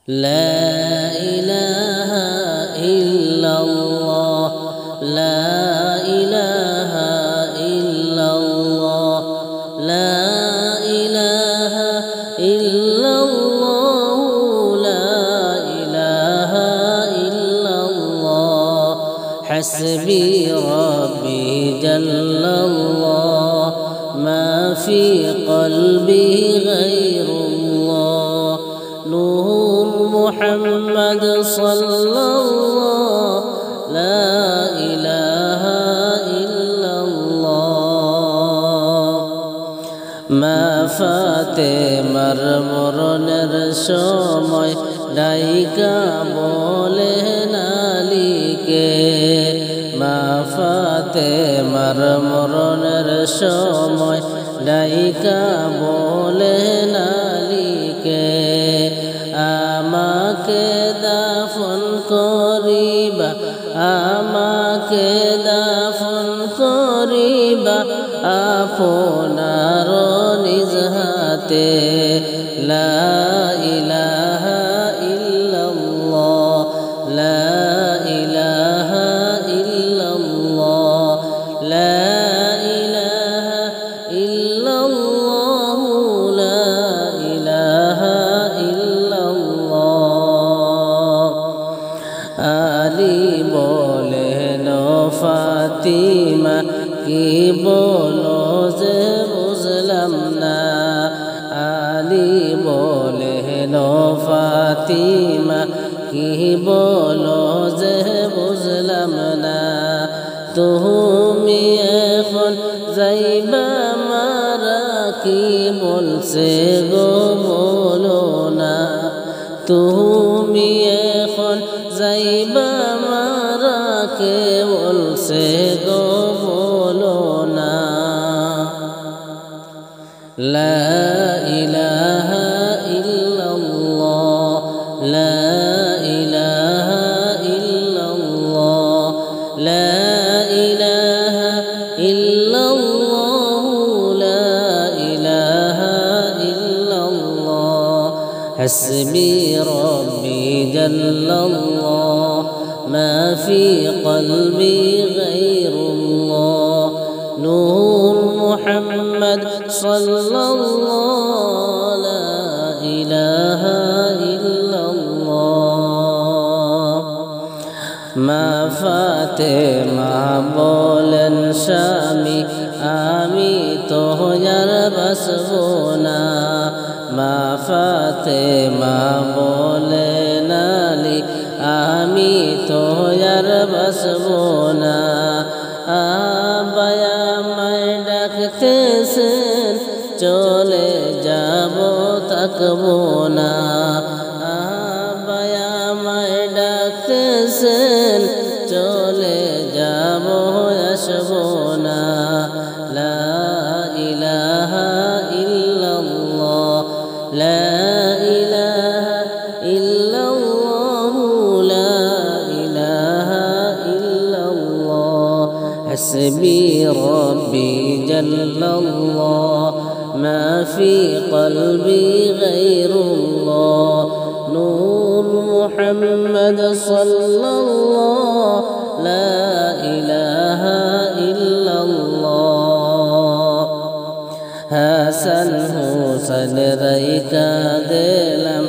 لا إله إلا الله لا إله إلا الله لا إله إلا الله لا إله إلا الله حسبي ربي جل الله ما في قلبي غير الله نور محمد صلى الله لا إله إلا الله ما ফাতেমার মরণের সময় ডাইকা বলে নালিকে মা ফাতেমার মরণের সময় ডাইকা বলে নালিকে আমাকে দাফন করিবা আমাকে দাফন করিবা আপনার নিজ হাতে লা ইলাহা ইল্লাল্লাহ লা ইলাহা ইল্লাল্লাহ লা ইলাহা ইল্লাল্লাহ লা ইলাহা ইল্লাল্লাহ আলী বলেন ফাতিমা কি বলো যে বুঝলাম না আলী বলেন ফাতিমা কি বলো যে বুঝলাম না তুমি এখন যাইবা মারা কি বলছে গো বলো না তুমি এখন যাইবা মারা কে বলছে গো বলো না লা ইলাহা ইল্লাল্লাহ লা ইলাহা ইল্লাল্লাহ লা ইলাহা ইল্লাল্লাহ লা ইলাহা ইল্লাল্লাহ হাসবি রব্বি জাল্লাল্লাহ ما في قلبي غير الله نور محمد صلى الله لا إله إلا الله ما ফাতেমা বলেন স্বামী আমি তো আর বাসব না মা ফাতেমা বলেন আলী আমি তো আর বাসব না আবায়া আমায় ডাকতেছেন চলে যাব থাকবো না আবায়া আমায় ডাকতেছেন চলে যাব আসব না লা ইলাহা ইল্লাল্লাহ লা ইলাহা ইল্লাল্লাহ লা ইলাহা ইল্লাল্লাহ حسبي ربي جل الله ما في قلبي غير الله نور محمد صلى الله لا إله إلا الله হাসান হুসেন রাইকা দিলাম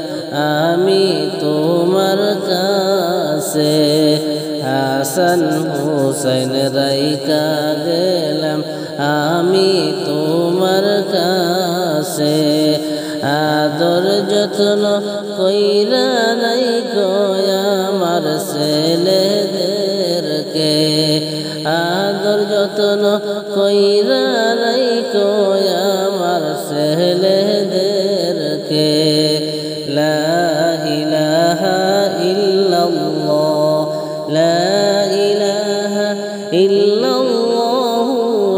আমি তোমার কাছে হাসান হুসেন রাইকা দিলাম আমি তোমার কাছে আদর যত্ন কইরা নাই গো আমার ছেলেদেরকে আদর যত্ন কইরা নাই গো আমার ছেলেদেরকে লা ইলাহা ইল্লাল্লাহ লা ইলাহা ইল্লাল্লাহ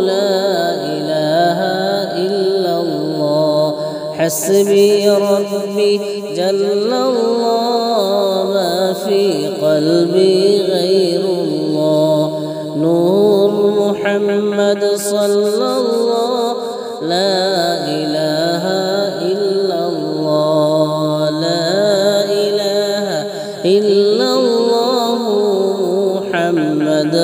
লা ইলাহা ইল্লাল্লাহ হাসবি রব্বি জাল্লাল্লাহ মা ফি কলবি গায়রুল্লাহ নূর মুহাম্মদ সাল্লাল্লাহ লা ইলাহা ইল্লাল্লাহ লা ইলাহা إلا الله محمد